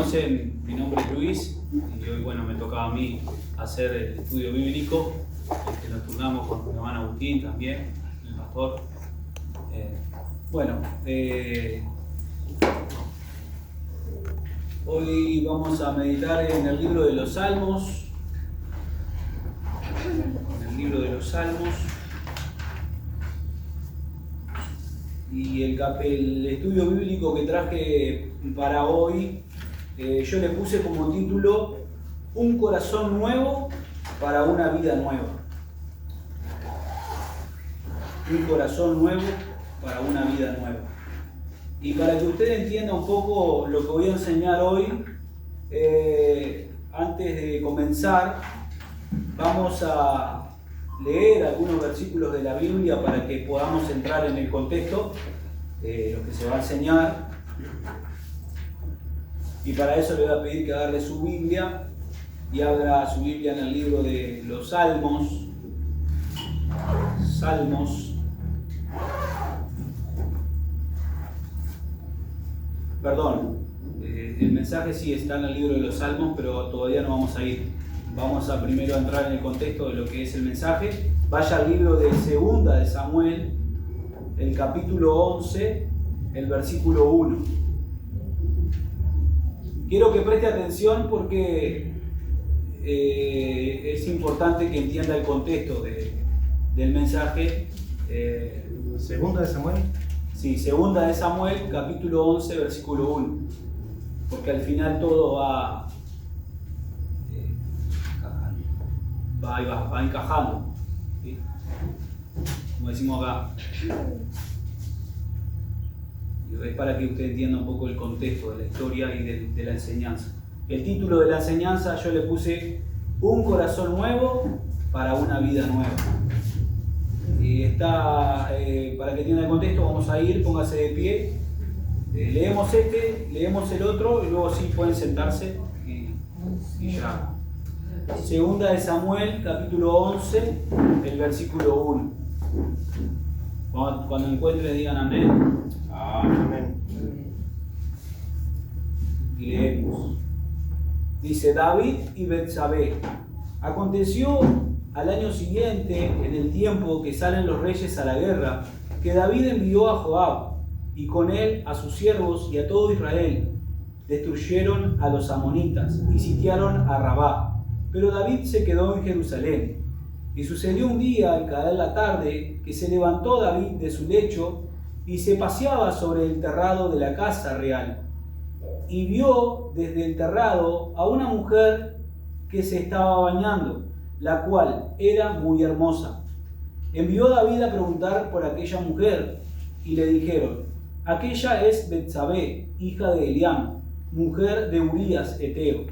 conocen, mi nombre es Luis y hoy me tocaba a mí hacer el estudio bíblico, que nos turnamos con mi hermano Agustín también, el pastor. Hoy vamos a meditar en el libro de los Salmos. Y el estudio bíblico que traje para hoy, yo le puse como título Un corazón nuevo para una vida nueva. Un corazón nuevo para una vida nueva. Y para que usted entienda un poco lo que voy a enseñar hoy, antes de comenzar, vamos a leer algunos versículos de la Biblia para que podamos entrar en el contexto de lo que se va a enseñar. Y para eso le voy a pedir que agarre su Biblia y abra su Biblia en el libro de los Salmos. Perdón, el mensaje sí está en el libro de los Salmos, pero todavía no vamos a ir. Vamos a primero entrar en el contexto de lo que es el mensaje. Vaya al libro de Segunda de Samuel, el capítulo 11, el versículo 1. Quiero que preste atención porque es importante que entienda el contexto del mensaje. ¿Segunda de Samuel? Sí, Segunda de Samuel, capítulo 11, versículo 1. Porque al final todo va encajando, ¿sí? Como decimos acá. Y es para que usted entienda un poco el contexto de la historia y de la enseñanza. El título de la enseñanza yo le puse Un corazón nuevo para una vida nueva. Para que entienda el contexto, vamos a ir, póngase de pie. Leemos leemos el otro y luego sí pueden sentarse y ya. Segunda de Samuel, capítulo 11, el versículo 1. Cuando encuentren digan amén. Amén. Y leemos. Dice David y Betsabé. Aconteció al año siguiente, en el tiempo que salen los reyes a la guerra, que David envió a Joab y con él a sus siervos y a todo Israel. Destruyeron a los amonitas y sitiaron a Rabá. Pero David se quedó en Jerusalén. Y sucedió un día, al caer la tarde, que se levantó David de su lecho y se paseaba sobre el terrado de la casa real. Y vio desde el terrado a una mujer que se estaba bañando, la cual era muy hermosa. Envió David a preguntar por aquella mujer, y le dijeron: aquella es Betsabé, hija de Eliam, mujer de Urías Eteo.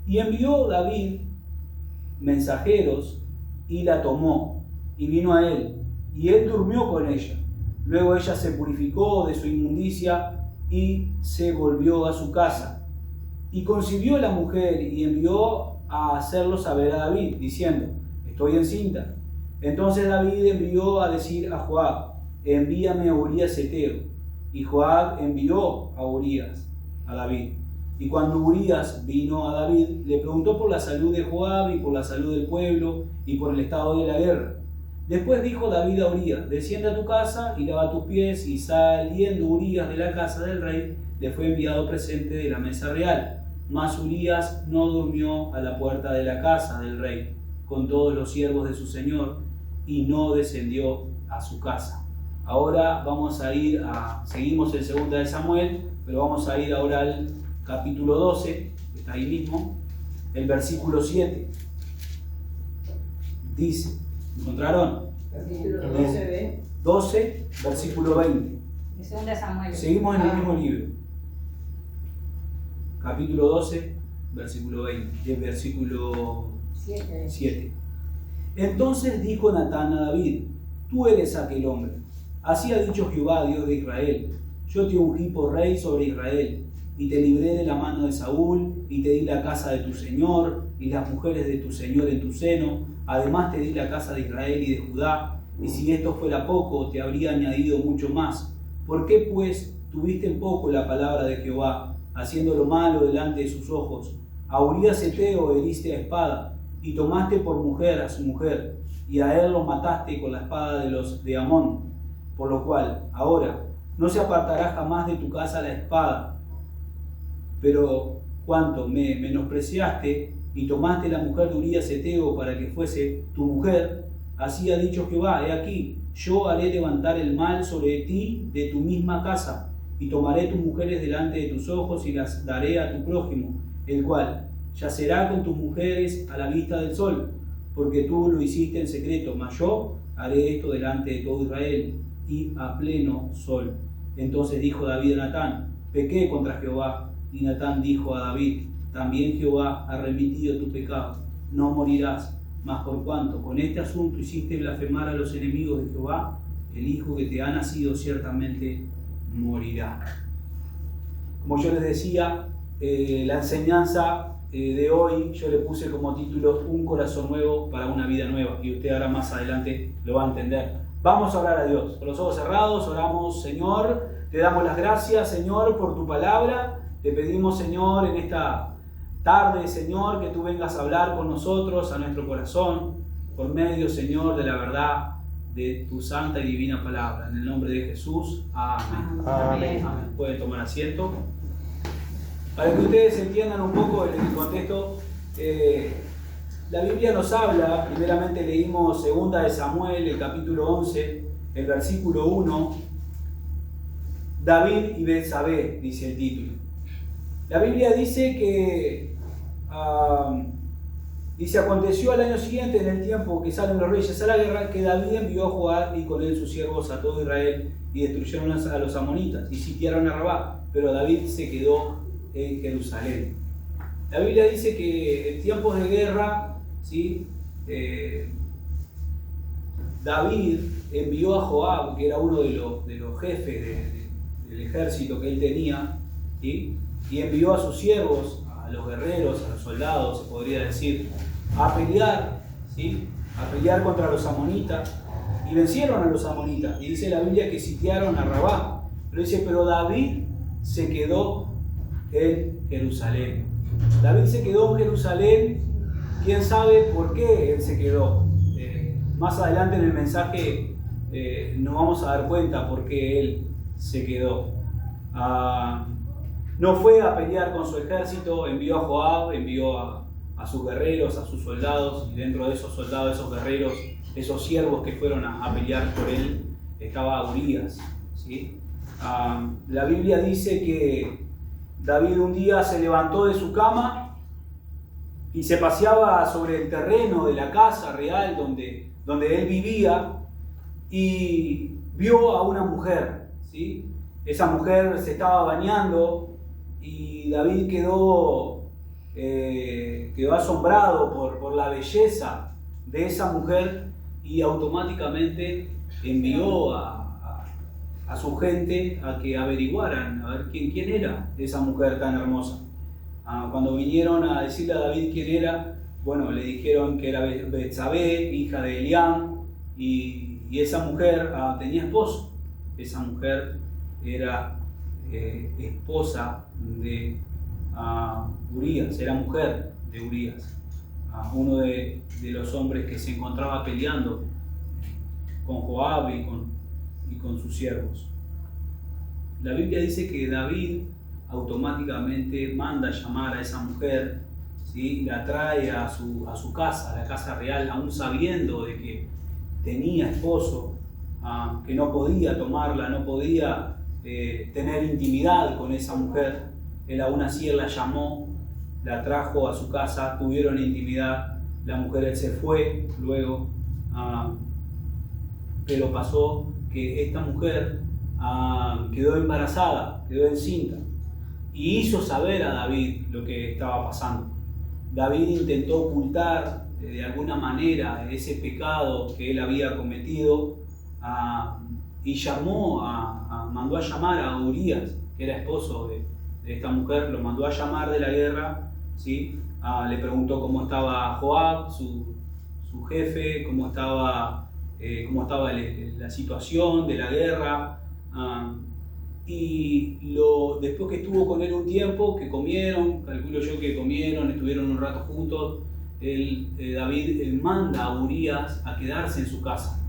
Y envió David mensajeros y la tomó, y vino a él, y él durmió con ella. Luego ella se purificó de su inmundicia y se volvió a su casa. Y concibió la mujer y envió a hacerlo saber a David, diciendo: estoy encinta. Entonces David envió a decir a Joab: envíame a Urías Eteo. Y Joab envió a Urías a David. Y cuando Urías vino a David, le preguntó por la salud de Joab y por la salud del pueblo y por el estado de la guerra. Después dijo David a Urías: desciende a tu casa y lava tus pies. Y saliendo Urías de la casa del rey, le fue enviado presente de la mesa real. Mas Urías no durmió a la puerta de la casa del rey con todos los siervos de su señor, y no descendió a su casa. Ahora seguimos en Segunda de Samuel, pero vamos a ir ahora al capítulo 12, que está ahí mismo, el versículo 7. Dice, ¿encontraron? Capítulo 12 de 12, versículo 20. de Segunda de Samuel. Seguimos en el mismo libro. Capítulo 12, versículo 20, el versículo 7. Entonces dijo Natán a David: tú eres aquel hombre. Así ha dicho Jehová, Dios de Israel: yo te ungí por rey sobre Israel, y te libré de la mano de Saúl, y te di la casa de tu señor, y las mujeres de tu señor en tu seno. Además te di la casa de Israel y de Judá, y si esto fuera poco, te habría añadido mucho más. ¿Por qué pues tuviste en poco la palabra de Jehová? haciendo lo malo delante de sus ojos. A Urías heteo heriste a espada, y tomaste por mujer a su mujer, y a él lo mataste con la espada de los de Amón. Por lo cual, ahora, no se apartará jamás de tu casa la espada. Pero cuanto me menospreciaste y tomaste la mujer de Urías heteo para que fuese tu mujer, así ha dicho Jehová: he aquí, yo haré levantar el mal sobre ti de tu misma casa, y tomaré tus mujeres delante de tus ojos y las daré a tu prójimo, el cual yacerá con tus mujeres a la vista del sol, porque tú lo hiciste en secreto, mas yo haré esto delante de todo Israel y a pleno sol. Entonces dijo David a Natán: pequé contra Jehová. Y Natán dijo a David: también Jehová ha remitido tu pecado, no morirás. Mas por cuanto con este asunto hiciste blasfemar a los enemigos de Jehová, el hijo que te ha nacido ciertamente morirá. Como yo les decía, la enseñanza de hoy yo le puse como título: un corazón nuevo para una vida nueva, y usted ahora más adelante lo va a entender. Vamos a orar a Dios. Con los ojos cerrados oramos. Señor, te damos las gracias, Señor, por tu palabra. Te pedimos, Señor, en esta tarde, Señor, que tú vengas a hablar con nosotros, a nuestro corazón, por medio, Señor, de la verdad de tu santa y divina palabra. En el nombre de Jesús. Amén. Amén. Amén. Pueden tomar asiento. Para que ustedes entiendan un poco el contexto, la Biblia nos habla, primeramente leímos 2 de Samuel, el capítulo 11, el versículo 1, David y Betsabé, dice el título. La Biblia dice que, dice, aconteció al año siguiente, en el tiempo que salen los reyes a la guerra, que David envió a Joab y con él sus siervos a todo Israel y destruyeron a los amonitas y sitiaron a Rabá, pero David se quedó en Jerusalén. La Biblia dice que en tiempos de guerra, ¿sí? David envió a Joab, que era uno de los jefes del ejército que él tenía, ¿sí? Y envió a sus siervos, a los guerreros, a los soldados, se podría decir, a pelear, ¿sí? A pelear contra los amonitas, y vencieron a los amonitas. Y dice la Biblia que sitiaron a Rabá. Pero dice, pero David se quedó en Jerusalén. David se quedó en Jerusalén. ¿Quién sabe por qué él se quedó? Más adelante en el mensaje nos vamos a dar cuenta por qué él se quedó. No fue a pelear con su ejército, envió a Joab, envió a sus guerreros, a sus soldados, y dentro de esos soldados, esos guerreros, esos siervos que fueron a pelear por él, estaba Urías, ¿sí? La Biblia dice que David un día se levantó de su cama y se paseaba sobre el terreno de la casa real donde él vivía, y vio a una mujer, ¿sí? Esa mujer se estaba bañando y David quedó asombrado por la belleza de esa mujer, y automáticamente envió a su gente a que averiguaran a ver quién era esa mujer tan hermosa. Cuando vinieron a decirle a David quién era, bueno, le dijeron que era Betsabé, hija de Eliam, y esa mujer tenía esposo. Esa mujer era esposa de Urías, era mujer de Urías, uno de los hombres que se encontraba peleando con Joab y con sus siervos. La Biblia dice que David automáticamente manda llamar a esa mujer, ¿sí? La trae a su casa, a la casa real, aún sabiendo de que tenía esposo, que no podía tomarla, no podía tener intimidad con esa mujer. Él aún así la llamó, la trajo a su casa, tuvieron intimidad. La mujer se fue luego, pero pasó que esta mujer quedó embarazada, quedó encinta, y hizo saber a David lo que estaba pasando. David intentó ocultar de alguna manera ese pecado que él había cometido, y mandó a llamar a Urías, que era esposo de esta mujer, lo mandó a llamar de la guerra, ¿sí? Le preguntó cómo estaba Joab, su jefe, cómo estaba la situación de la guerra, y después que estuvo con él un tiempo, que comieron, calculo yo que comieron, estuvieron un rato juntos, David manda a Urías a quedarse en su casa,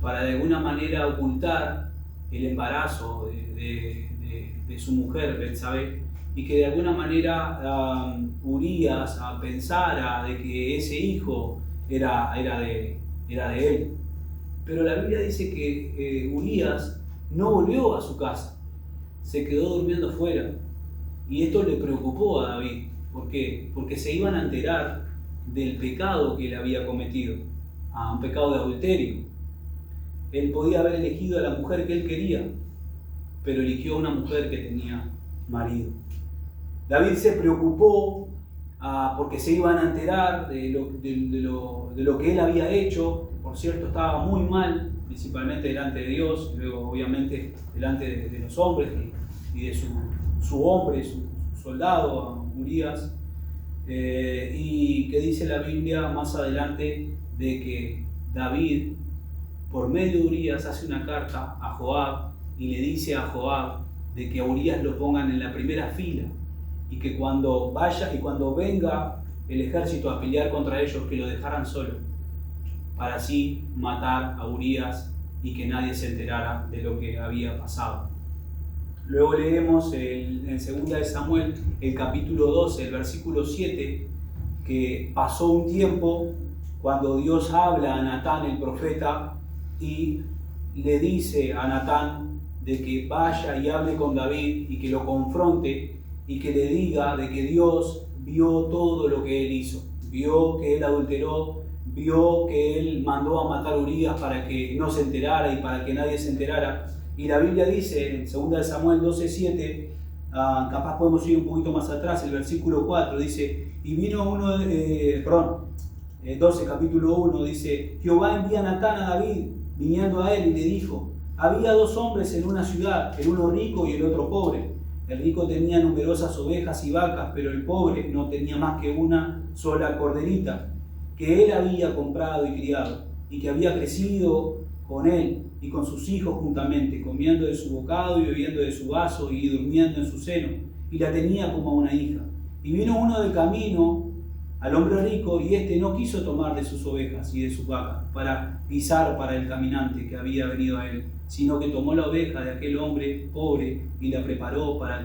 para de alguna manera ocultar el embarazo de su mujer, Betsabé, y que de alguna manera Urías pensara de que ese hijo era de él. Pero la Biblia dice que Urías no volvió a su casa, se quedó durmiendo fuera. Y esto le preocupó a David. ¿Por qué? Porque se iban a enterar del pecado que él había cometido, un pecado de adulterio. Él podía haber elegido a la mujer que él quería, pero eligió a una mujer que tenía marido. David se preocupó porque se iban a enterar de lo que él había hecho. Por cierto, estaba muy mal, principalmente delante de Dios, y luego obviamente delante de los hombres y de su hombre, su soldado, Urías. Y que dice la Biblia más adelante de que David, por medio de Urías, hace una carta a Joab y le dice a Joab de que a Urías lo pongan en la primera fila y que cuando vaya y cuando venga el ejército a pelear contra ellos, que lo dejaran solo, para así matar a Urías y que nadie se enterara de lo que había pasado. Luego leemos en 2 de Samuel el capítulo 12, el versículo 7, que pasó un tiempo cuando Dios habla a Natán el profeta y le dice a Natán de que vaya y hable con David y que lo confronte y que le diga de que Dios vio todo lo que él hizo, vio que él adulteró, vio que él mandó a matar a Urías para que no se enterara y para que nadie se enterara. Y la Biblia dice en 2 de Samuel 12:7, capaz podemos ir un poquito más atrás, el versículo 4 dice, y vino 12 capítulo 1 dice, Jehová envía a Natán a David, viniendo a él y le dijo, había dos hombres en una ciudad, el uno rico y el otro pobre. El rico tenía numerosas ovejas y vacas, pero el pobre no tenía más que una sola corderita, que él había comprado y criado, y que había crecido con él y con sus hijos juntamente, comiendo de su bocado y bebiendo de su vaso y durmiendo en su seno, y la tenía como a una hija. Y vino uno del camino al hombre rico, y éste no quiso tomar de sus ovejas y de sus vacas para guisar para el caminante que había venido a él, sino que tomó la oveja de aquel hombre pobre y la preparó para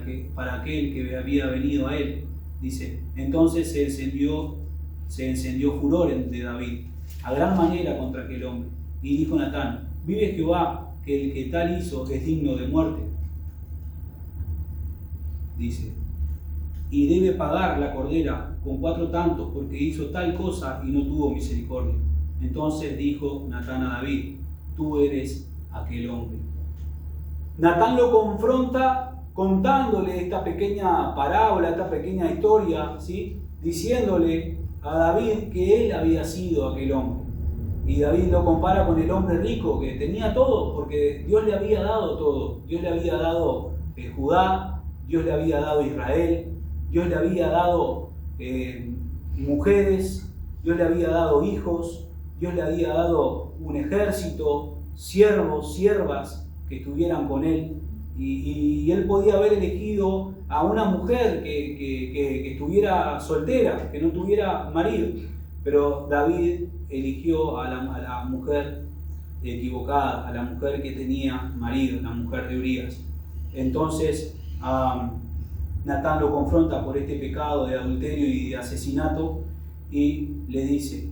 aquel que había venido a él. Dice, entonces se encendió furor de David a gran manera contra aquel hombre, y dijo Natán, vive Jehová, que el que tal hizo es digno de muerte. Dice, y debe pagar la cordera con 4 tantos, porque hizo tal cosa y no tuvo misericordia. Entonces dijo Natán a David, tú eres aquel hombre. Natán lo confronta contándole esta pequeña parábola, esta pequeña historia, ¿sí? Diciéndole a David que él había sido aquel hombre. Y David lo compara con el hombre rico que tenía todo, porque Dios le había dado todo. Dios le había dado Judá, Dios le había dado Israel, Dios le había dado mujeres, Dios le había dado hijos, Dios le había dado un ejército, siervos, siervas que estuvieran con él. Y él podía haber elegido a una mujer que estuviera soltera, que no tuviera marido. Pero David eligió a la mujer equivocada, a la mujer que tenía marido, la mujer de Urías. Entonces Natán lo confronta por este pecado de adulterio y de asesinato y le dice,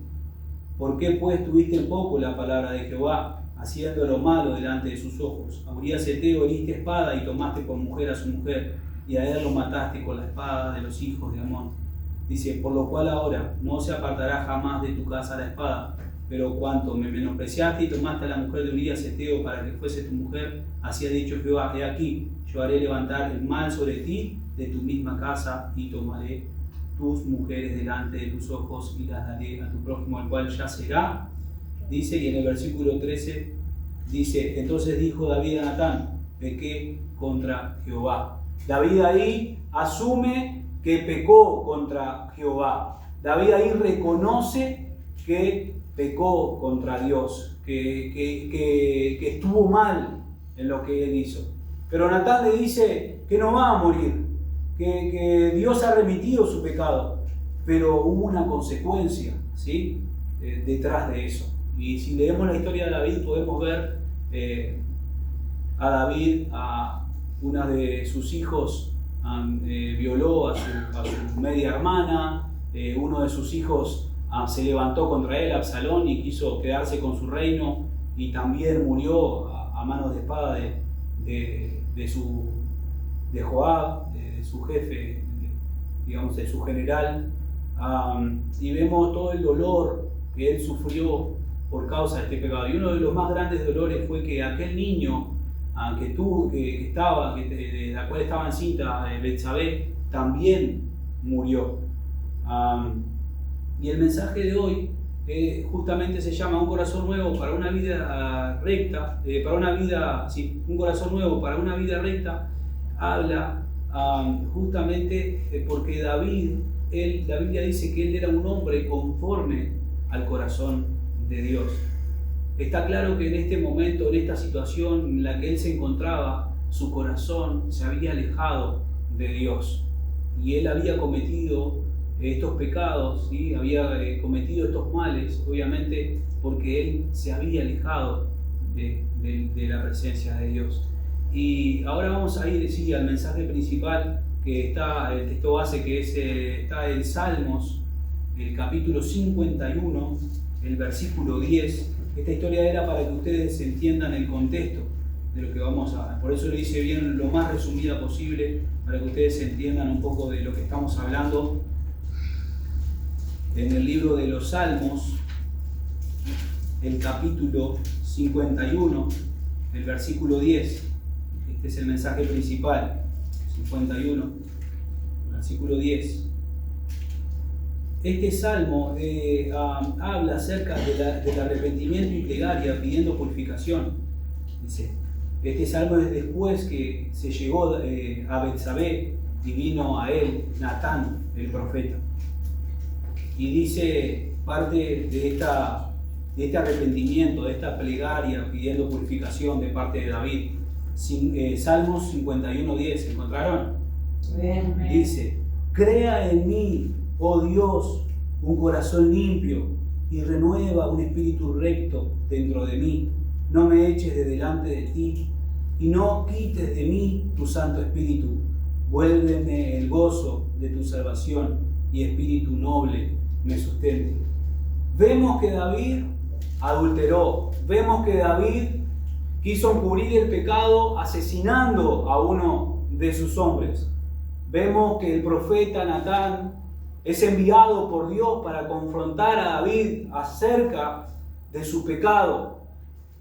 ¿por qué pues tuviste en poco la palabra de Jehová, haciendo lo malo delante de sus ojos? A Urías heteo heriste espada y tomaste por mujer a su mujer, y a él lo mataste con la espada de los hijos de Amón. Dice, por lo cual ahora no se apartará jamás de tu casa la espada, pero cuanto me menospreciaste y tomaste a la mujer de Urías heteo para que fuese tu mujer, así ha dicho Jehová, he aquí, yo haré levantar el mal sobre ti de tu misma casa y tomaré tus mujeres delante de tus ojos y las daré a tu prójimo, el cual ya será. Dice, y en el versículo 13 dice, entonces dijo David a Natán, pequé contra Jehová. David ahí asume que pecó contra Jehová. David ahí reconoce que pecó contra Dios, que estuvo mal en lo que él hizo. Pero Natán le dice que no va a morir, que Dios ha remitido su pecado, pero hubo una consecuencia, ¿sí? Detrás de eso. Y si leemos la historia de David podemos ver a David, a una de sus hijos violó a su media hermana, uno de sus hijos se levantó contra él, Absalón, y quiso quedarse con su reino y también murió a manos de espada de Joab, de su jefe, digamos de su general. Y vemos todo el dolor que él sufrió por causa de este pecado. Y uno de los más grandes dolores fue que aquel niño de la cual estaba encinta Betsabé, también murió. Y el mensaje de hoy justamente se llama Un corazón nuevo para una vida recta, un corazón nuevo para una vida recta. Habla justamente porque David, la Biblia dice que él era un hombre conforme al corazón de Dios. Está claro que en este momento, en esta situación en la que él se encontraba, su corazón se había alejado de Dios y él había cometido estos pecados, ¿sí? Había cometido estos males, obviamente porque él se había alejado de la presencia de Dios. Y ahora vamos a ir al mensaje principal, que está el texto base, que está en Salmos, el capítulo 51, el versículo 10. Esta historia era para que ustedes entiendan el contexto de lo que vamos a ver. Por eso lo hice bien, lo más resumida posible, para que ustedes entiendan un poco de lo que estamos hablando. En el libro de los Salmos, el capítulo 51, el versículo 10. Este es el mensaje principal. 51, versículo 10. Este salmo habla acerca del arrepentimiento y plegaria pidiendo purificación. Dice, este salmo es después que se llegó a Betsabé y vino a él Natán, el profeta. Y dice parte de este arrepentimiento, de esta plegaria pidiendo purificación de parte de David. Salmos 51:10, ¿encontraron? Bien. Dice, crea en mí, oh Dios, un corazón limpio y renueva un espíritu recto dentro de mí. No me eches de delante de ti y no quites de mí tu Santo Espíritu. Vuélveme el gozo de tu salvación y espíritu noble me sustente. Vemos que David adulteró, vemos que David quiso encubrir el pecado asesinando a uno de sus hombres. Vemos que el profeta Natán es enviado por Dios para confrontar a David acerca de su pecado.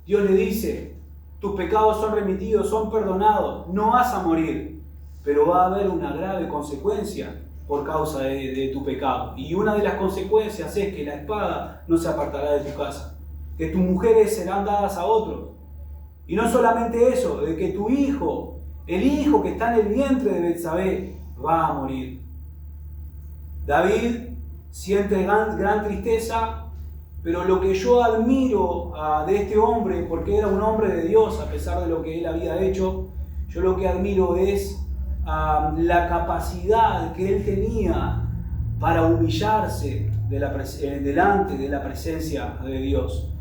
Dios le dice, tus pecados son remitidos, son perdonados, no vas a morir, pero va a haber una grave consecuencia por causa de tu pecado. Y una de las consecuencias es que la espada no se apartará de tu casa, que tus mujeres serán dadas a otros. Y no solamente eso, de que tu hijo, el hijo que está en el vientre de Betsabé, va a morir. David siente gran tristeza, pero lo que yo admiro de este hombre, porque era un hombre de Dios a pesar de lo que él había hecho, yo lo que admiro es la capacidad que él tenía para humillarse delante de la presencia de Dios.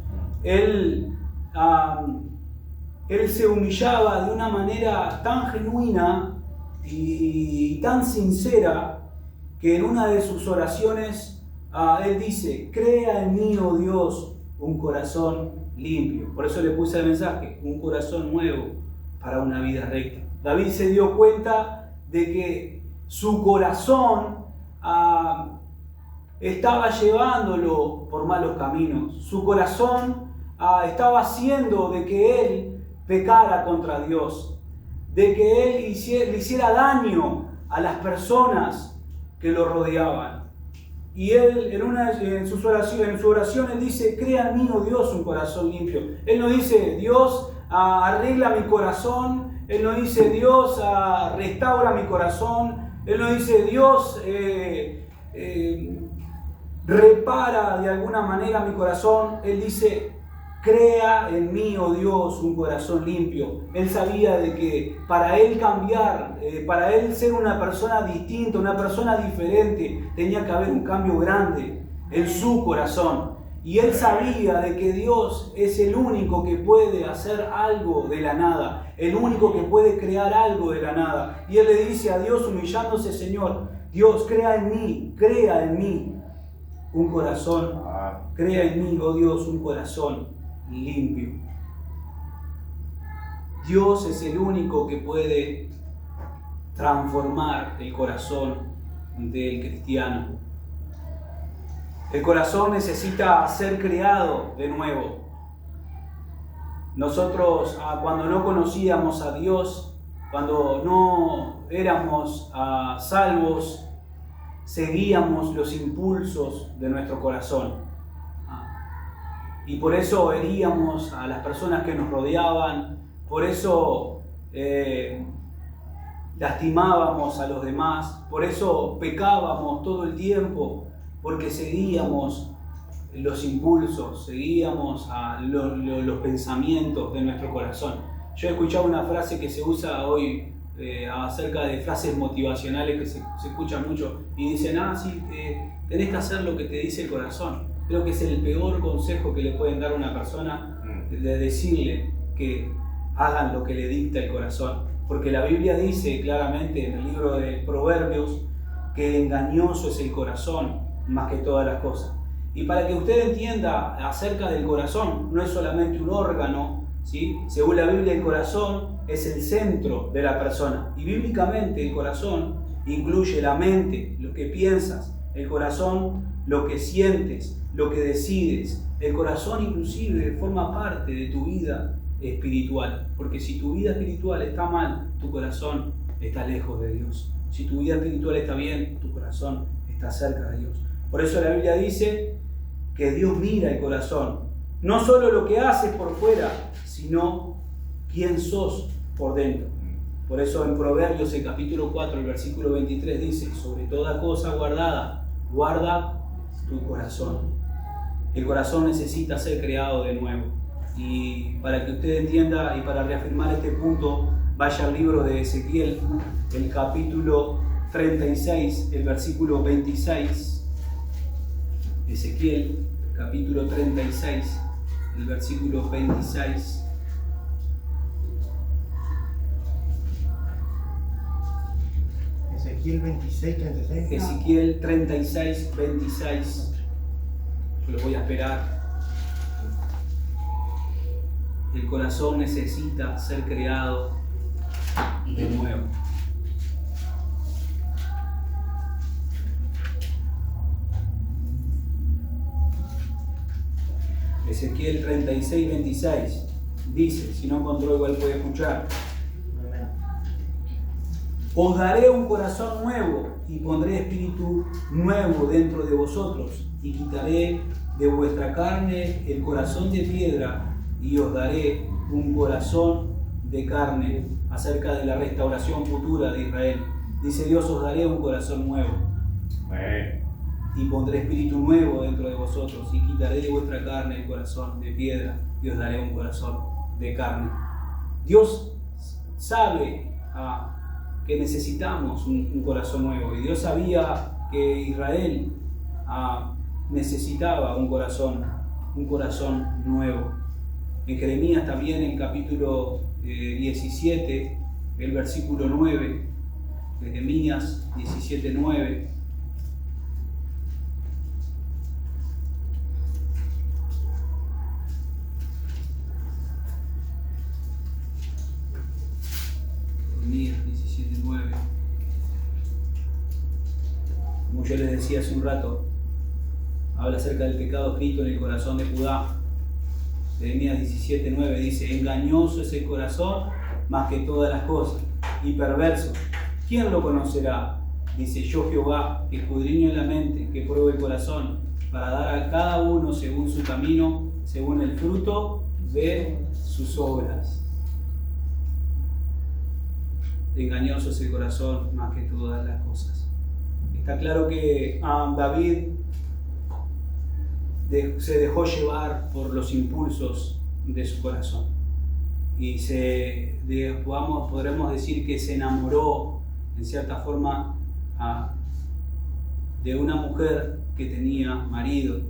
Él se humillaba de una manera tan genuina y tan sincera que en una de sus oraciones él dice, crea en mí, oh Dios, un corazón limpio. Por eso le puse el mensaje, un corazón nuevo para una vida recta. David se dio cuenta de que su corazón estaba llevándolo por malos caminos. Su corazón estaba haciendo de que él pecara contra Dios, de que él le hiciera daño a las personas que lo rodeaban. Y él en su oración él dice, crea en mí, oh Dios, un corazón limpio. Él no dice, Dios, arregla mi corazón. Él no dice, Dios, restaura mi corazón. Él no dice, Dios, repara de alguna manera mi corazón. Él dice, Crea en mí, oh Dios, un corazón limpio. Él sabía de que para él cambiar, para él ser una persona distinta, una persona diferente, tenía que haber un cambio grande en su corazón. Y él sabía de que Dios es el único que puede hacer algo de la nada, el único que puede crear algo de la nada. Y él le dice a Dios humillándose: Señor, Dios, crea en mí un corazón, crea en mí, oh Dios, un corazón limpio. Dios es el único que puede transformar el corazón del cristiano. El corazón necesita ser creado de nuevo. Nosotros, cuando no conocíamos a Dios, cuando no éramos salvos, seguíamos los impulsos de nuestro corazón. Y por eso heríamos a las personas que nos rodeaban, por eso lastimábamos a los demás, por eso pecábamos todo el tiempo, porque seguíamos los impulsos, seguíamos los pensamientos de nuestro corazón. Yo he escuchado una frase que se usa hoy acerca de frases motivacionales que se escuchan mucho y dicen: sí, tenés que hacer lo que te dice el corazón. Creo que es el peor consejo que le pueden dar a una persona, de decirle que hagan lo que le dicta el corazón. Porque la Biblia dice claramente en el libro de Proverbios que engañoso es el corazón más que todas las cosas. Y para que usted entienda acerca del corazón, no es solamente un órgano, ¿sí? Según la Biblia, el corazón es el centro de la persona. Y bíblicamente el corazón incluye la mente, lo que piensas, el corazón, lo que sientes, lo que decides. El corazón inclusive forma parte de tu vida espiritual, porque si tu vida espiritual está mal, tu corazón está lejos de Dios. Si tu vida espiritual está bien, tu corazón está cerca de Dios. Por eso la Biblia dice que Dios mira el corazón, no solo lo que haces por fuera, sino quién sos por dentro. Por eso en Proverbios, el capítulo 4, el versículo 23 dice: sobre toda cosa guardada, guarda tu corazón. El corazón necesita ser creado de nuevo. Y para que usted entienda y para reafirmar este punto, vaya al libro de Ezequiel, el capítulo 36, el versículo 26. Ezequiel, capítulo 36, el versículo 26. Ezequiel 26, 36. Ezequiel 36, 26. Yo lo voy a esperar. El corazón necesita ser creado de nuevo. Ezequiel 36, 26 dice, si no encontró igual puede escuchar: os daré un corazón nuevo y pondré espíritu nuevo dentro de vosotros, y quitaré de vuestra carne el corazón de piedra y os daré un corazón de carne. Acerca de la restauración futura de Israel, dice Dios: os daré un corazón nuevo y pondré espíritu nuevo dentro de vosotros, y quitaré de vuestra carne el corazón de piedra y os daré un corazón de carne. Dios sabe que necesitamos un corazón nuevo, y Dios sabía que Israel necesitaba un corazón nuevo. En Jeremías también, en capítulo 17, el versículo 9, Jeremías 17, 9. Jeremías 17, 9. Como yo les decía hace un rato, habla acerca del pecado escrito en el corazón de Judá. Jeremías 17, 9 dice: engañoso es el corazón más que todas las cosas, y perverso. ¿Quién lo conocerá? Dice: yo Jehová, que escudriño en la mente, que pruebo el corazón, para dar a cada uno según su camino, según el fruto de sus obras. Engañoso es el corazón más que todas las cosas. Está claro que David se dejó llevar por los impulsos de su corazón. Y podremos decir que se enamoró, en cierta forma, de una mujer que tenía marido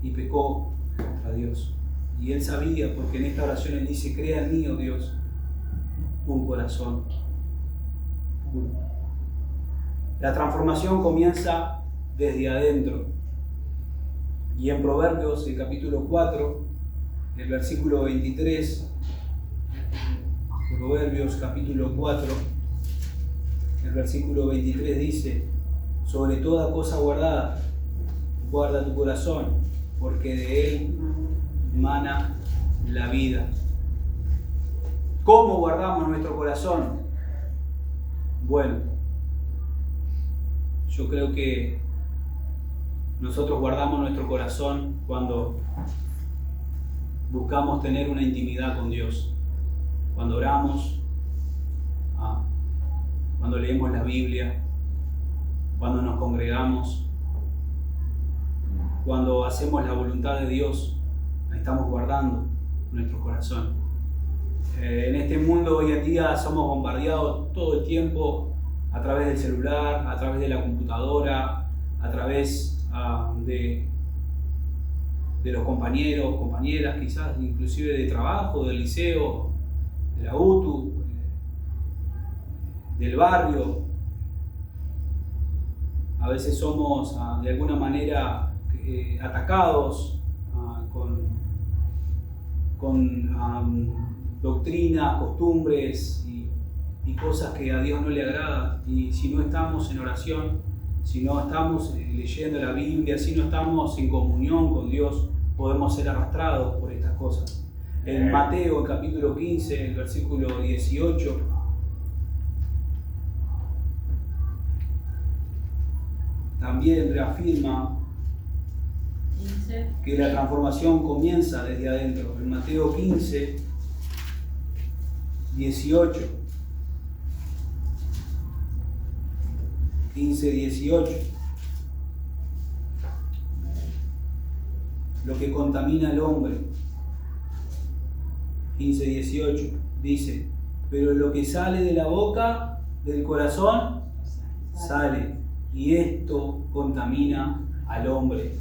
y pecó contra Dios. Y él sabía, porque en esta oración él dice: crea en mí, oh Dios, un corazón puro. La transformación comienza desde adentro. Y en Proverbios, el capítulo 4, el versículo 23, Proverbios capítulo 4, el versículo 23 dice: sobre toda cosa guardada, guarda tu corazón, porque de él emana la vida. ¿Cómo guardamos nuestro corazón? Bueno, yo creo que nosotros guardamos nuestro corazón cuando buscamos tener una intimidad con Dios, cuando oramos, cuando leemos la Biblia, cuando nos congregamos, cuando hacemos la voluntad de Dios. Estamos guardando nuestro corazón. En este mundo hoy en día somos bombardeados todo el tiempo a través del celular, a través de la computadora, a través de los compañeros, compañeras, quizás inclusive de trabajo, del liceo, de la UTU, del barrio. A veces somos de alguna manera atacados con doctrinas, costumbres y cosas que a Dios no le agradan. Y si no estamos en oración, si no estamos leyendo la Biblia, si no estamos en comunión con Dios, podemos ser arrastrados por estas cosas. En Mateo, en capítulo 15, el versículo 18, también reafirma que la transformación comienza desde adentro. En Mateo 15, 18. 15, 18. Lo que contamina al hombre. 15, 18. Dice: pero lo que sale de la boca, del corazón, sale. Y esto contamina al hombre.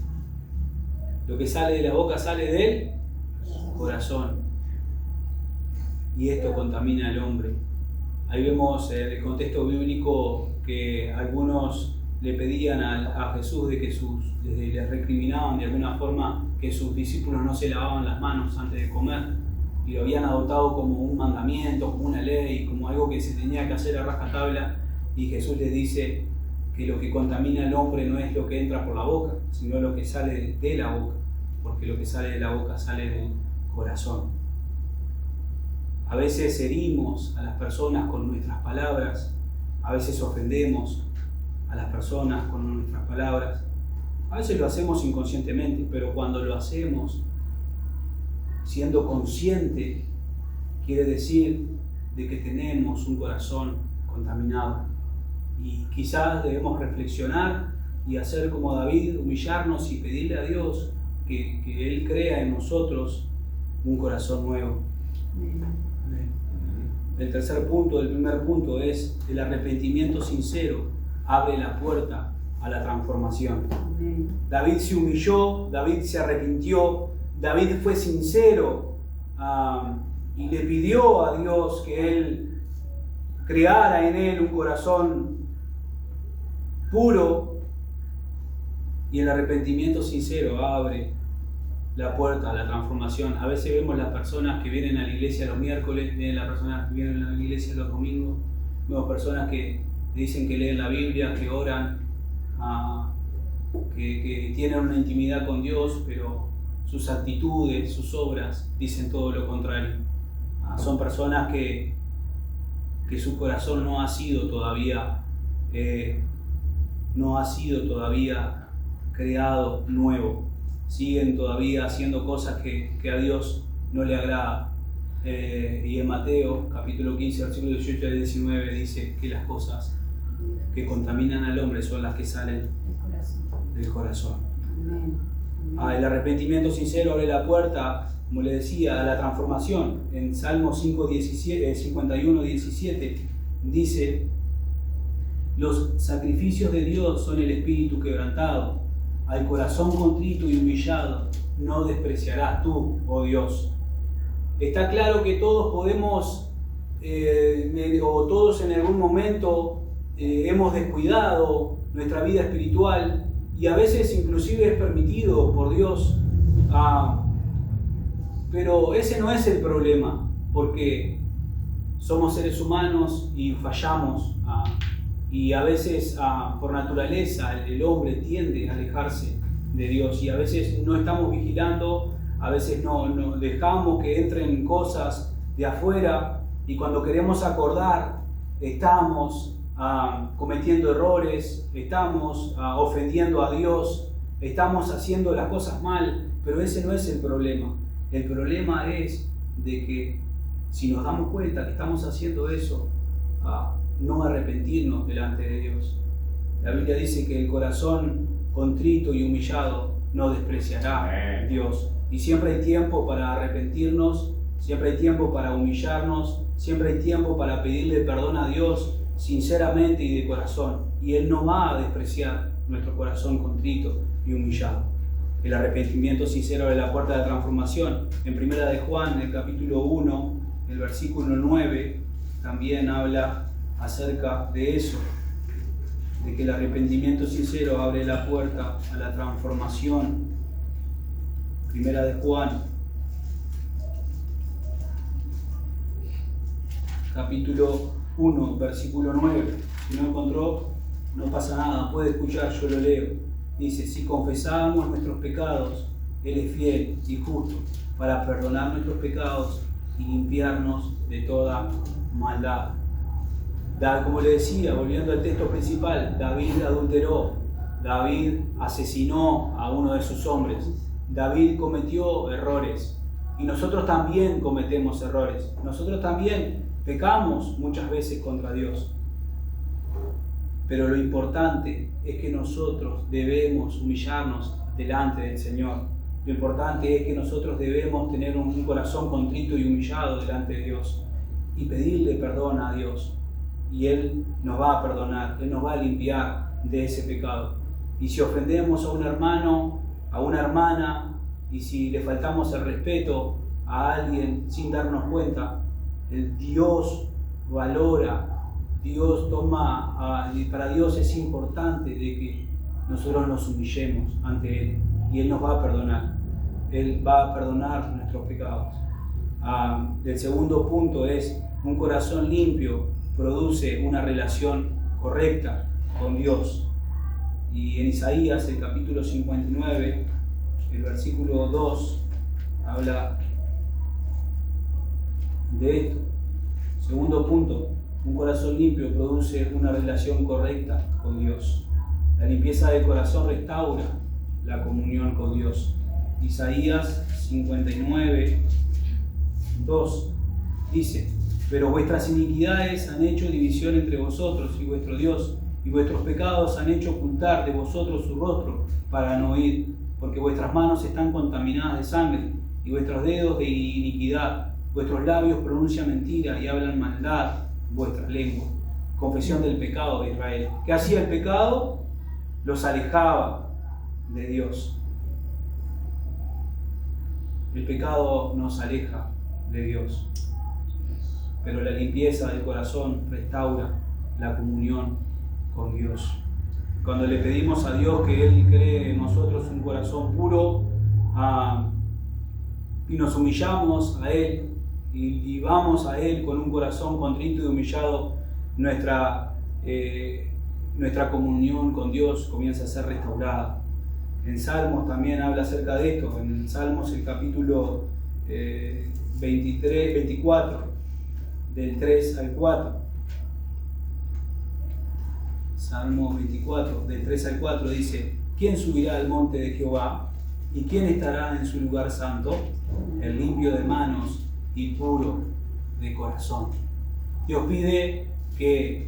Lo que sale de la boca sale del corazón. Y esto contamina al hombre. Ahí vemos en el contexto bíblico que algunos le pedían a Jesús de que les recriminaban de alguna forma que sus discípulos no se lavaban las manos antes de comer. Y lo habían adoptado como un mandamiento, como una ley, como algo que se tenía que hacer a rajatabla. Y Jesús les dice que lo que contamina al hombre no es lo que entra por la boca, sino lo que sale de la boca, porque lo que sale de la boca sale del corazón. A veces herimos a las personas con nuestras palabras, a veces ofendemos a las personas con nuestras palabras, a veces lo hacemos inconscientemente, pero cuando lo hacemos siendo consciente, quiere decir de que tenemos un corazón contaminado. Y quizás debemos reflexionar y hacer como David, humillarnos y pedirle a Dios que Él crea en nosotros un corazón nuevo. El tercer punto, el primer punto es el arrepentimiento sincero abre la puerta a la transformación. David se humilló, David se arrepintió, David fue sincero y le pidió a Dios que Él creara en él un corazón puro, y el arrepentimiento sincero abre la puerta a la transformación. A veces vemos las personas que vienen a la iglesia los miércoles, ven las personas que vienen a la iglesia los domingos, vemos personas que dicen que leen la Biblia, que oran, que tienen una intimidad con Dios, pero sus actitudes, sus obras dicen todo lo contrario. Son personas que su corazón no ha sido todavía creado nuevo. Siguen todavía haciendo cosas que a Dios no le agrada. Y en Mateo capítulo 15 versículo 18 al 19 dice que las cosas que contaminan al hombre son las que salen del corazón. El arrepentimiento sincero abre la puerta, como le decía, a la transformación. En Salmo 51:17 dice: los sacrificios de Dios son el espíritu quebrantado, al corazón contrito y humillado no despreciarás tú, oh Dios. Está claro que todos podemos, o todos en algún momento hemos descuidado nuestra vida espiritual, y a veces inclusive es permitido por Dios, pero ese no es el problema, porque somos seres humanos y fallamos, y a veces por naturaleza el hombre tiende a alejarse de Dios, y a veces no estamos vigilando, a veces no dejamos que entren cosas de afuera, y cuando queremos acordar estamos cometiendo errores, estamos ofendiendo a Dios, estamos haciendo las cosas mal, pero ese no es el problema. El problema es de que si nos damos cuenta que estamos haciendo eso, no arrepentirnos delante de Dios. La Biblia dice que el corazón contrito y humillado no despreciará Dios. Y siempre hay tiempo para arrepentirnos, siempre hay tiempo para humillarnos, siempre hay tiempo para pedirle perdón a Dios sinceramente y de corazón. Y Él no va a despreciar nuestro corazón contrito y humillado. El arrepentimiento sincero abre la puerta de la transformación. En Primera de Juan, en el capítulo 1, el versículo 9, también habla acerca de eso, de que el arrepentimiento sincero abre la puerta a la transformación. Primera de Juan, capítulo 1, versículo 9. Si no encontró, no pasa nada, puede escuchar, yo lo leo. Dice: si confesamos nuestros pecados, Él es fiel y justo para perdonar nuestros pecados y limpiarnos de toda maldad. Como le decía, volviendo al texto principal, David adulteró, David asesinó a uno de sus hombres, David cometió errores, y nosotros también cometemos errores, nosotros también pecamos muchas veces contra Dios. Pero lo importante es que nosotros debemos humillarnos delante del Señor. Lo importante es que nosotros debemos tener un corazón contrito y humillado delante de Dios y pedirle perdón a Dios. Y Él nos va a perdonar, Él nos va a limpiar de ese pecado. Y si ofendemos a un hermano, a una hermana, y si le faltamos el respeto a alguien sin darnos cuenta, el Dios valora, Dios toma, para Dios es importante de que nosotros nos humillemos ante Él, y Él nos va a perdonar. Él va a perdonar nuestros pecados. El segundo punto es: un corazón limpio produce una relación correcta con Dios. Y en Isaías, el capítulo 59, el versículo 2, habla de esto. Segundo punto: un corazón limpio produce una relación correcta con Dios. La limpieza del corazón restaura la comunión con Dios. Isaías 59, 2 dice: pero vuestras iniquidades han hecho división entre vosotros y vuestro Dios, y vuestros pecados han hecho ocultar de vosotros su rostro para no oír, porque vuestras manos están contaminadas de sangre, y vuestros dedos de iniquidad. Vuestros labios pronuncian mentira y hablan maldad vuestras lenguas. Confesión del pecado de Israel. ¿Qué hacía el pecado? Los alejaba de Dios. El pecado nos aleja de Dios, pero la limpieza del corazón restaura la comunión con Dios. Cuando le pedimos a Dios que Él cree en nosotros un corazón puro, y nos humillamos a Él, y vamos a Él con un corazón contrito y humillado, nuestra comunión con Dios comienza a ser restaurada. En Salmos también habla acerca de esto. En Salmos, el capítulo 24, del 3 al 4. Salmo 24, del 3 al 4 dice: ¿quién subirá al monte de Jehová? ¿Y quién estará en su lugar santo? El limpio de manos y puro de corazón. Dios pide que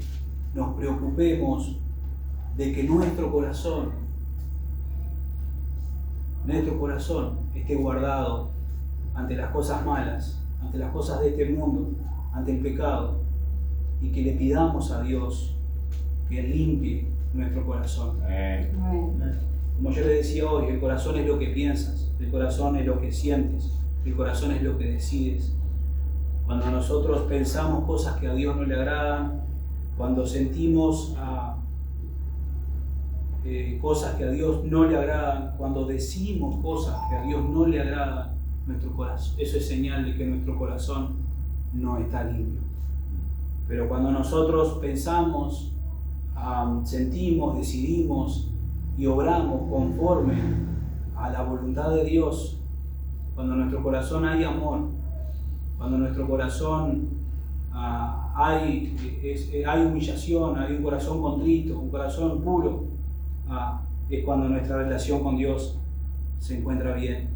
nos preocupemos de que nuestro corazón nuestro corazón esté guardado ante las cosas malas, ante las cosas de este mundo, ante el pecado, y que le pidamos a Dios que limpie nuestro corazón. Como yo le decía hoy, el corazón es lo que piensas, el corazón es lo que sientes, el corazón es lo que decides. Cuando nosotros pensamos cosas que a Dios no le agradan, cuando sentimos cosas que a Dios no le agradan, cuando decimos cosas que a Dios no le agradan, nuestro corazón, eso es señal de que nuestro corazón no está limpio. Pero cuando nosotros pensamos, sentimos, decidimos y obramos conforme a la voluntad de Dios, cuando en nuestro corazón hay amor, cuando en nuestro corazón hay humillación, hay un corazón contrito, un corazón puro, es cuando nuestra relación con Dios se encuentra bien.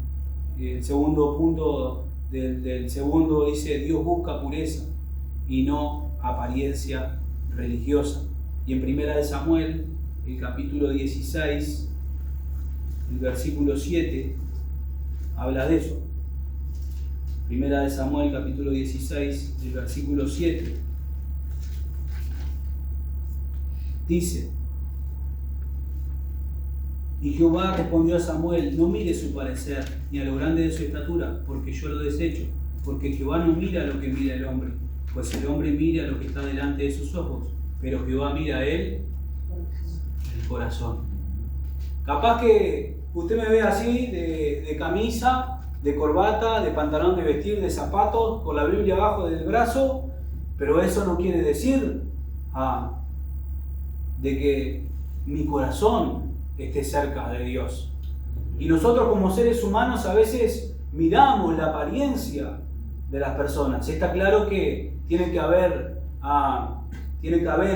El segundo punto del segundo dice: Dios busca pureza y no apariencia religiosa. Y en 1 Samuel, el capítulo 16, el versículo 7, habla de eso. 1 Samuel, capítulo 16, el versículo 7, dice: Y Jehová respondió a Samuel: No mire su parecer, ni a lo grande de su estatura, porque yo lo desecho. Porque Jehová no mira lo que mira el hombre, pues el hombre mira lo que está delante de sus ojos, pero Jehová mira a él el corazón. Capaz que usted me ve así, de camisa, de corbata, de pantalón de vestir, de zapatos, con la Biblia abajo del brazo, pero eso no quiere decir de que mi corazón esté cerca de Dios. Y nosotros como seres humanos a veces miramos la apariencia de las personas. Está claro que tiene que haber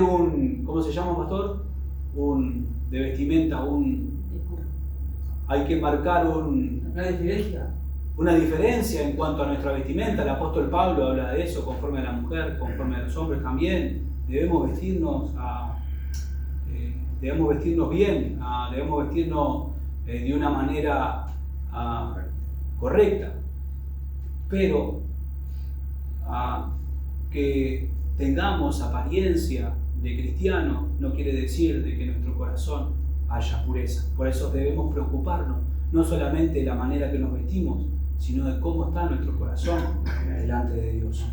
un, ¿cómo se llama, pastor? De vestimenta, hay que marcar una diferencia en cuanto a nuestra vestimenta. El apóstol Pablo habla de eso, conforme a la mujer, conforme a los hombres también. Debemos vestirnos bien, debemos vestirnos de una manera correcta. Pero que tengamos apariencia de cristiano no quiere decir de que en nuestro corazón haya pureza. Por eso debemos preocuparnos, no solamente de la manera que nos vestimos, sino de cómo está nuestro corazón delante de Dios.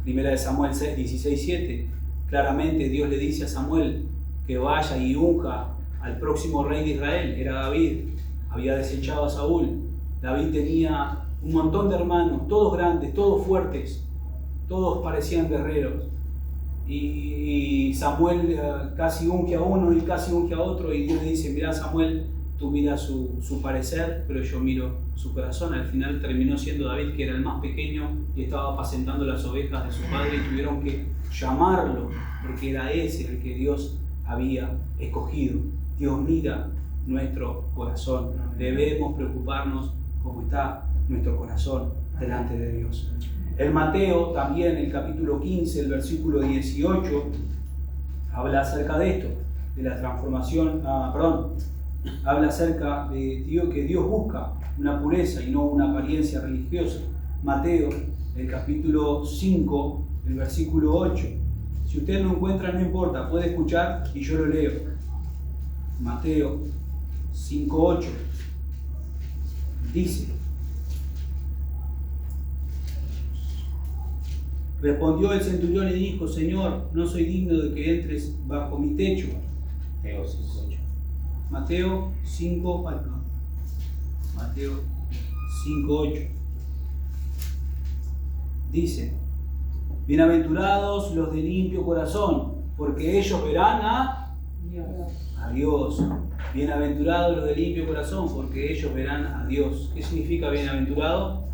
1 Samuel 16:7, claramente Dios le dice a Samuel que vaya y unja al próximo rey de Israel. Era David, había desechado a Saúl. David tenía un montón de hermanos, todos grandes, todos fuertes, todos parecían guerreros. Y Samuel casi unge a uno y casi unge a otro, y Dios le dice: mira, Samuel, tú miras su parecer, pero yo miro su corazón. Al final terminó siendo David, que era el más pequeño y estaba apacentando las ovejas de su padre, y tuvieron que llamarlo porque era ese el que Dios había escogido. Dios mira nuestro corazón. Debemos preocuparnos cómo está nuestro corazón delante de Dios. En Mateo también, el capítulo 15, el versículo 18, habla acerca de esto, de la transformación, habla acerca de Dios, que Dios busca una pureza y no una apariencia religiosa. Mateo, el capítulo 5, el versículo 8. Si usted no encuentra, no importa, puede escuchar y yo lo leo. Mateo 5:8 dice: Respondió el centurión y dijo: Señor, no soy digno de que entres bajo mi techo. Mateo 5:8 dice: Bienaventurados los de limpio corazón, porque ellos verán a Dios. Bienaventurados los de limpio corazón, porque ellos verán a Dios. ¿Qué significa bienaventurado?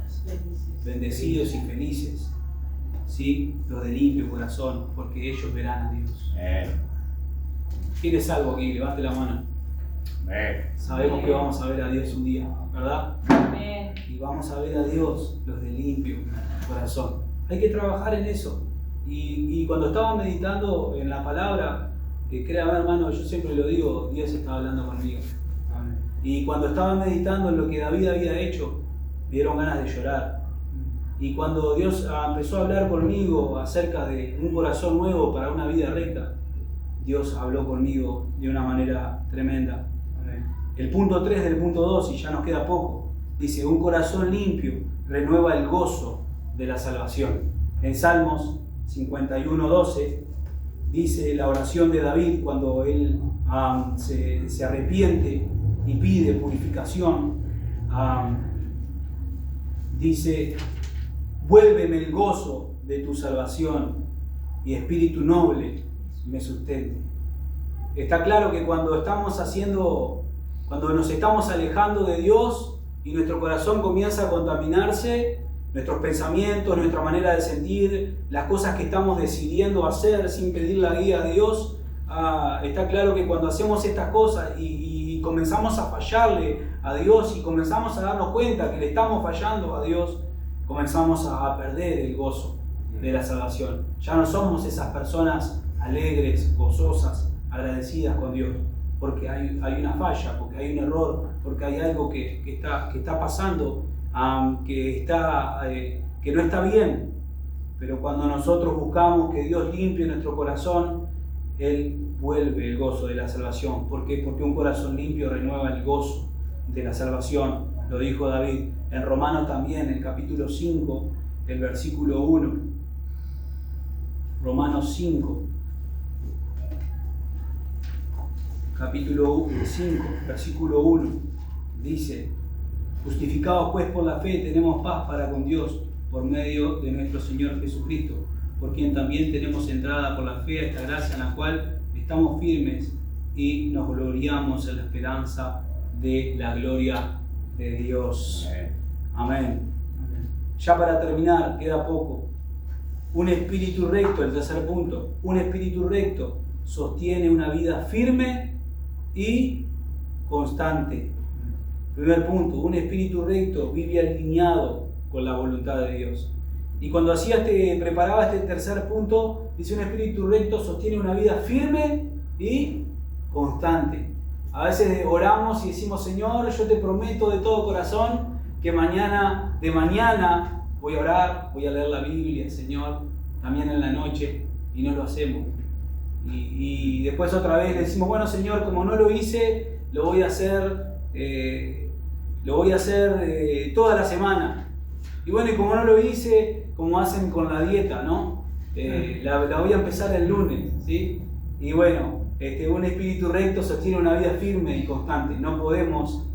Bendecidos y felices. ¿Sí? Los de limpio corazón, porque ellos verán a Dios. ¿Quién es algo aquí? Levante la mano. Sabemos que vamos a ver a Dios un día, ¿verdad? Y vamos a ver a Dios, los de limpio corazón. Hay que trabajar en eso. Y cuando estaba meditando en la palabra, créame, hermano, yo siempre lo digo, Dios está hablando conmigo. Y cuando estaba meditando en lo que David había hecho, me dieron ganas de llorar. Y cuando Dios empezó a hablar conmigo acerca de un corazón nuevo para una vida recta, Dios habló conmigo de una manera tremenda. El punto 3 del punto 2, y ya nos queda poco, dice: un corazón limpio renueva el gozo de la salvación. En Salmos 51:12 dice la oración de David cuando él se arrepiente y pide purificación. Dice: vuélveme el gozo de tu salvación y espíritu noble me sustente. Está claro que cuando nos estamos alejando de Dios y nuestro corazón comienza a contaminarse, nuestros pensamientos, nuestra manera de sentir, las cosas que estamos decidiendo hacer sin pedir la guía de Dios, está claro que cuando hacemos estas cosas y comenzamos a fallarle a Dios y comenzamos a darnos cuenta que le estamos fallando a Dios, comenzamos a perder el gozo de la salvación. Ya no somos esas personas alegres, gozosas, agradecidas con Dios, porque hay una falla, porque hay un error, porque hay algo que está pasando, que no está bien. Pero cuando nosotros buscamos que Dios limpie nuestro corazón, Él vuelve el gozo de la salvación. ¿Por qué? Porque un corazón limpio renueva el gozo de la salvación. Lo dijo David. En Romanos también, en el capítulo 5, el versículo 1. Romanos 5. Capítulo 5, versículo 1. Dice: justificados pues por la fe, tenemos paz para con Dios por medio de nuestro Señor Jesucristo, por quien también tenemos entrada por la fe a esta gracia en la cual estamos firmes y nos gloriamos en la esperanza de la gloria de Dios. Amén. Ya para terminar, queda poco. Un espíritu recto, el tercer punto, un espíritu recto sostiene una vida firme y constante. Primer punto, un espíritu recto vive alineado con la voluntad de Dios. Y cuando preparaba este tercer punto, dice: un espíritu recto sostiene una vida firme y constante. A veces oramos y decimos: Señor, yo te prometo de todo corazón que de mañana voy a orar, voy a leer la Biblia, Señor, también en la noche, y no lo hacemos. Y después otra vez le decimos: bueno, Señor, como no lo hice, lo voy a hacer toda la semana. Y bueno, y como no lo hice, como hacen con la dieta, ¿no? La voy a empezar el lunes, ¿sí? Y bueno, un espíritu recto sostiene una vida firme y constante. No podemos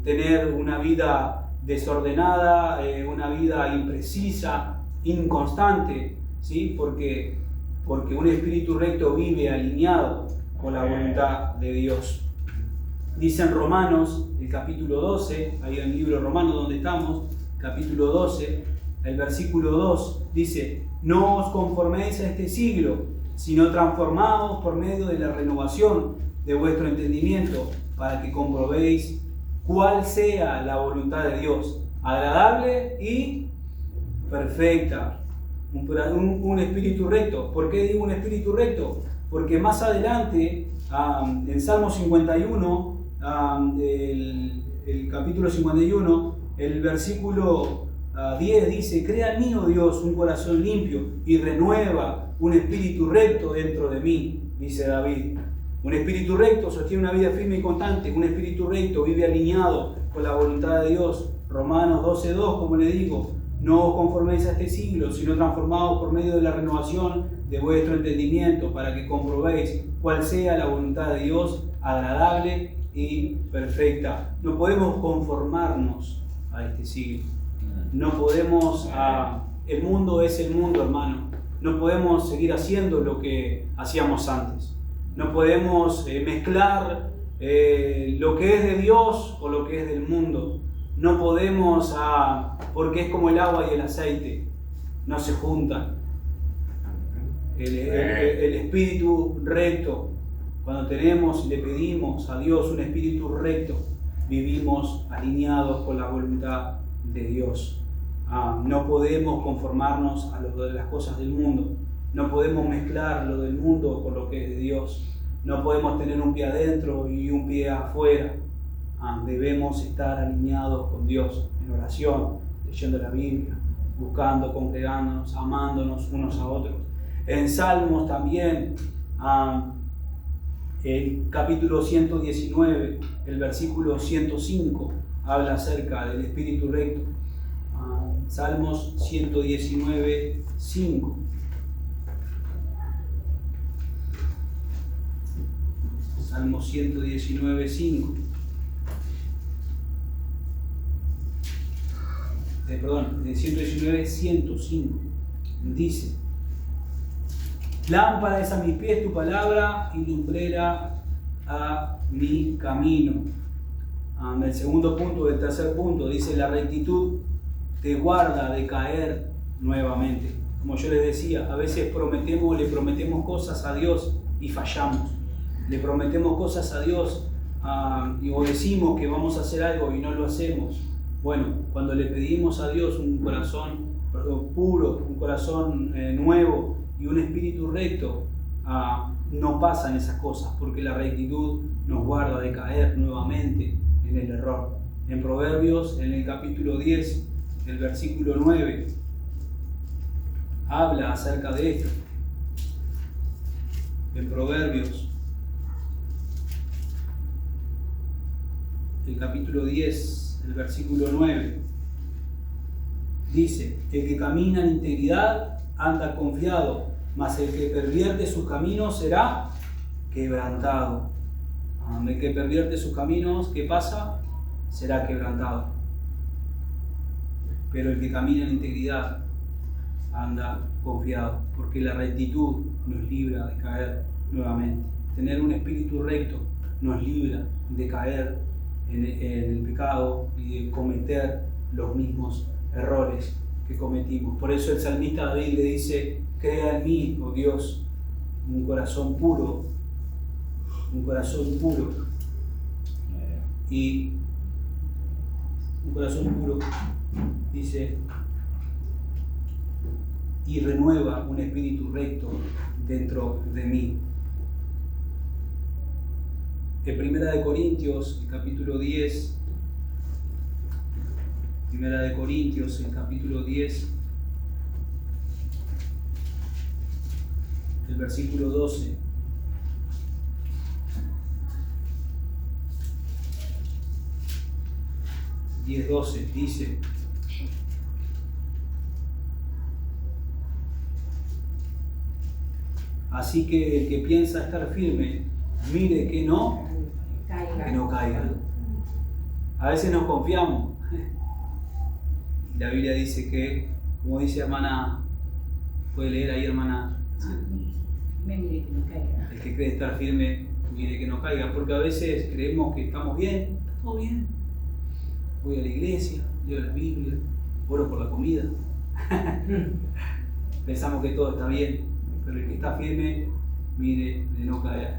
tener una vida desordenada, una vida imprecisa, inconstante, ¿sí? Porque un espíritu recto vive alineado con la voluntad de Dios. Dice en Romanos, el capítulo 12, ahí en el libro Romanos donde estamos, capítulo 12, el versículo 2, dice: no os conforméis a este siglo, sino transformaos por medio de la renovación de vuestro entendimiento, para que comprobéis cuál sea la voluntad de Dios, agradable y perfecta. Un espíritu recto. ¿Por qué digo un espíritu recto? Porque más adelante, en Salmo 51, el capítulo 51, el versículo 10 dice: crea en mí, oh Dios, un corazón limpio y renueva un espíritu recto dentro de mí, dice David. Un espíritu recto sostiene una vida firme y constante. Un espíritu recto vive alineado con la voluntad de Dios. Romanos 12:2, como le digo: no os conforméis a este siglo, sino transformaos por medio de la renovación de vuestro entendimiento, para que comprobéis cuál sea la voluntad de Dios, agradable y perfecta. No podemos conformarnos a este siglo. No podemos... el mundo es el mundo, hermano. No podemos seguir haciendo lo que hacíamos antes. No podemos mezclar lo que es de Dios o lo que es del mundo. No podemos, porque es como el agua y el aceite, no se juntan. El espíritu recto, cuando tenemos y le pedimos a Dios un espíritu recto, vivimos alineados con la voluntad de Dios. No podemos conformarnos a las cosas del mundo. No podemos mezclar lo del mundo con lo que es de Dios. No podemos tener un pie adentro y un pie afuera. debemos estar alineados con Dios en oración, leyendo la Biblia, buscando, congregándonos, amándonos unos a otros. En Salmos también, el capítulo 119, el versículo 105, habla acerca del espíritu recto. Salmos 119, 5. Salmos 119, 5. Perdón, 119, 105. Dice: lámpara es a mis pies tu palabra y lumbrera a mi camino. El segundo punto, el tercer punto, dice: la rectitud te guarda de caer nuevamente. Como yo les decía, a veces le prometemos cosas a Dios y fallamos. Le prometemos cosas a Dios o decimos que vamos a hacer algo y no lo hacemos. Bueno, cuando le pedimos a Dios un corazón puro, un corazón nuevo y un espíritu recto, no pasan esas cosas, porque la rectitud nos guarda de caer nuevamente en el error. En Proverbios, en el capítulo 10, el versículo 9, habla acerca de esto. En Proverbios, el capítulo 10, el versículo 9, dice: el que camina en integridad anda confiado, mas el que pervierte sus caminos será quebrantado. El que pervierte sus caminos, ¿qué pasa? Será quebrantado. Pero el que camina en integridad anda confiado, porque la rectitud nos libra de caer nuevamente. Tener un espíritu recto nos libra de caer en el pecado y de cometer los mismos errores que cometimos. Por eso el salmista David le dice: crea en mí, oh Dios, un corazón puro, y un corazón puro, dice, y renueva un espíritu recto dentro de mí. En Primera de Corintios, el capítulo 10, Primera de Corintios, el capítulo 10, el versículo 12. Diez 12 dice: así que el que piensa estar firme, mire que no caiga. A veces nos confiamos. Y la Biblia dice que, como dice hermana, puede leer ahí, hermana, Mire que no caiga. el que cree estar firme, mire que no caiga, porque a veces creemos que estamos bien, está todo bien. Voy a la iglesia, leo la Biblia, oro por la comida. Pensamos que todo está bien, pero el que está firme, mire de no caer.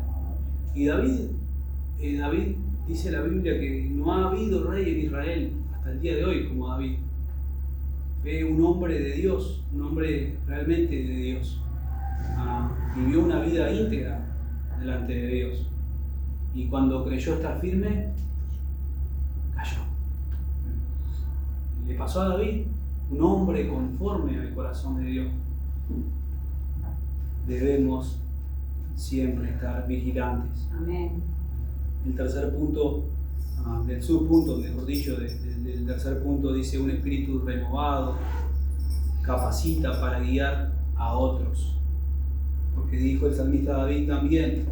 Y David dice la Biblia que no ha habido rey en Israel hasta el día de hoy como David. Fue un hombre de Dios, un hombre realmente de Dios. Vivió una vida íntegra delante de Dios. Y cuando creyó estar firme, cayó. Le pasó a David, un hombre conforme al corazón de Dios. Debemos siempre estar vigilantes. Amén. El tercer punto, del subpunto, mejor dicho, del tercer punto, dice: un espíritu renovado capacita para guiar a otros. Porque dijo el salmista David también: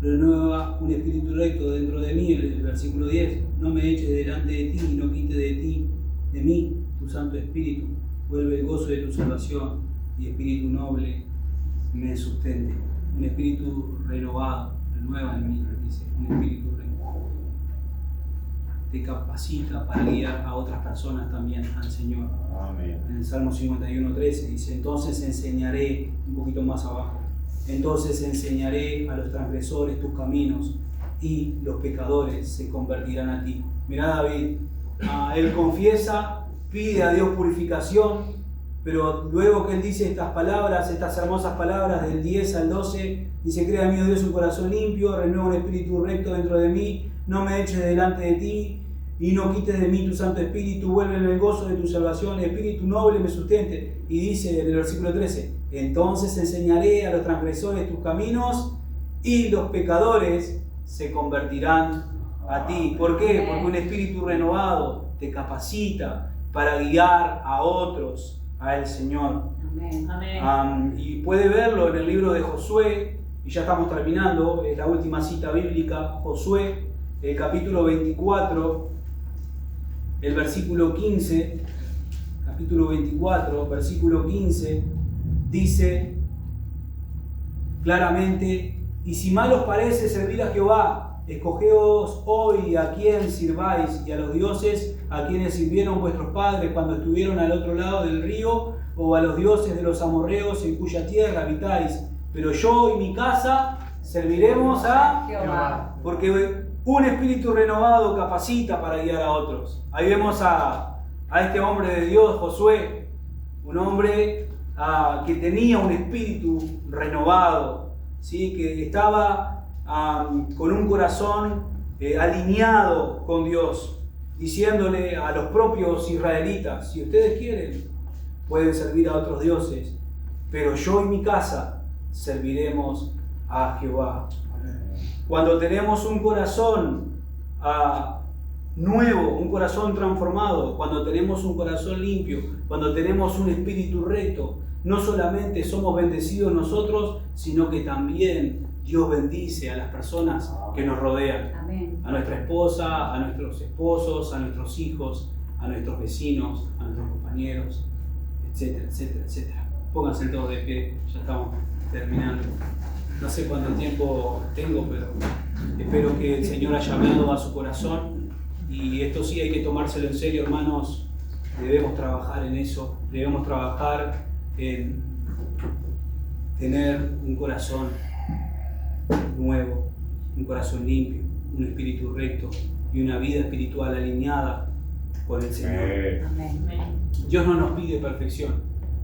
renueva un espíritu recto dentro de mí, el versículo 10, no me eches delante de ti y no quite de mí tu santo espíritu, vuelve el gozo de tu salvación y espíritu noble me sustente. Un espíritu renovado, renueva en mí, dice, un espíritu renovado. Te capacita para guiar a otras personas también al Señor. Amén. En el Salmo 51:13 dice: entonces enseñaré, un poquito más abajo, entonces enseñaré a los transgresores tus caminos y los pecadores se convertirán a ti. Mirá David, él confiesa, pide a Dios purificación Pero luego que él dice estas palabras, estas hermosas palabras del 10 al 12, dice: crea en mí, oh Dios, un corazón limpio, renueva un espíritu recto dentro de mí, no me eches delante de ti y no quites de mí tu Santo Espíritu, vuélveme el gozo de tu salvación, el espíritu noble me sustente. Y dice en el versículo 13: entonces enseñaré a los transgresores tus caminos y los pecadores se convertirán a ti. ¿Por qué? Porque un espíritu renovado te capacita para guiar a otros al Señor. Amén. Y puede verlo en el libro de Josué, y ya estamos terminando, es la última cita bíblica, Josué, el capítulo 24, el versículo 15, capítulo 24, versículo 15, dice claramente: y si mal os parece servir a Jehová, escogeos hoy a quién sirváis, y a los dioses a quienes sirvieron vuestros padres cuando estuvieron al otro lado del río, o a los dioses de los amorreos en cuya tierra habitáis. Pero yo y mi casa serviremos a Jehová. Porque un espíritu renovado capacita para guiar a otros. Ahí vemos a este hombre de Dios, Josué, un hombre que tenía un espíritu renovado, ¿sí? Que estaba con un corazón alineado con Dios, diciéndole a los propios israelitas: si ustedes quieren, pueden servir a otros dioses, pero yo y mi casa serviremos a Jehová. Cuando tenemos un corazón nuevo, un corazón transformado, cuando tenemos un corazón limpio, cuando tenemos un espíritu recto, no solamente somos bendecidos nosotros, sino que también Dios bendice a las personas que nos rodean. Amén. A nuestra esposa, a nuestros esposos, a nuestros hijos, a nuestros vecinos, a nuestros compañeros, etcétera, etcétera, etcétera. Pónganse todos de pie, ya estamos terminando. No sé cuánto tiempo tengo, pero espero que el Señor haya hablado a su corazón. Y esto sí hay que tomárselo en serio, hermanos. Debemos trabajar en eso, debemos trabajar en tener un corazón nuevo, un corazón limpio, un espíritu recto y una vida espiritual alineada con el Señor. Amén. Dios no nos pide perfección,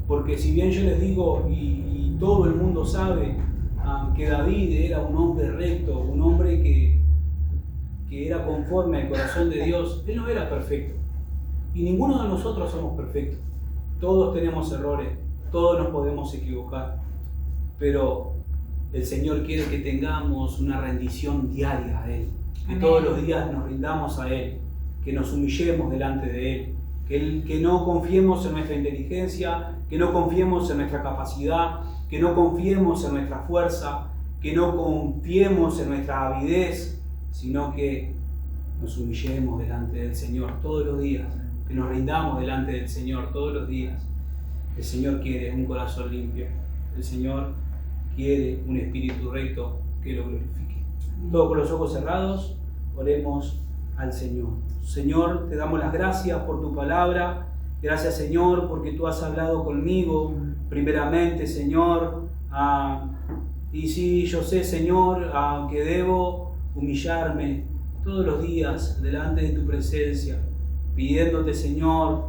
porque si bien yo les digo y todo el mundo sabe que David era un hombre recto, un hombre que era conforme al corazón de Dios, él no era perfecto. Y ninguno de nosotros somos perfectos. Todos tenemos errores, todos nos podemos equivocar, pero el Señor quiere que tengamos una rendición diaria a Él, que Amén. todos los días nos rindamos a Él, que nos humillemos delante de Él, que no confiemos en nuestra inteligencia, que no confiemos en nuestra capacidad, que no confiemos en nuestra fuerza, que no confiemos en nuestra avidez, sino que nos humillemos delante del Señor todos los días, que nos rindamos delante del Señor todos los días. El Señor quiere un corazón limpio, el Señor quiere un espíritu recto que lo glorifique. Todos con los ojos cerrados, oremos al Señor. Señor, te damos las gracias por tu palabra. Gracias, Señor, porque tú has hablado conmigo primeramente, Señor. Y sí, yo sé, Señor, que debo humillarme todos los días delante de tu presencia, pidiéndote, Señor,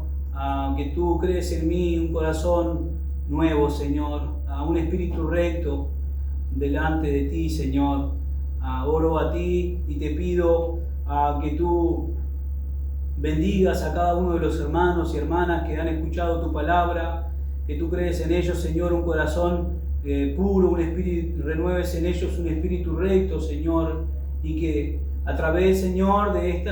que tú crees en mí un corazón nuevo, Señor, un espíritu recto delante de ti, Señor. Oro a ti y te pido que tú bendigas a cada uno de los hermanos y hermanas que han escuchado tu palabra, que tú crees en ellos, Señor, un corazón puro, un espíritu, renueves en ellos un espíritu recto, Señor, y que a través, Señor, de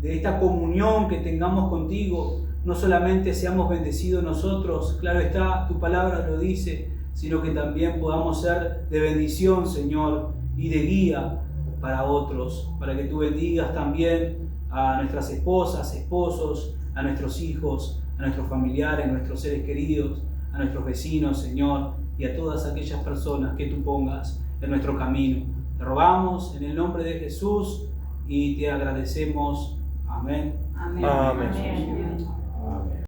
esta comunión que tengamos contigo, no solamente seamos bendecidos nosotros, claro está, tu palabra lo dice, sino que también podamos ser de bendición, Señor, y de guía para otros, para que tú bendigas también a nuestras esposas, esposos, a nuestros hijos, a nuestros familiares, a nuestros seres queridos, a nuestros vecinos, Señor, y a todas aquellas personas que tú pongas en nuestro camino. Te rogamos en el nombre de Jesús y te agradecemos. Amén. Amén. Amén. Amén.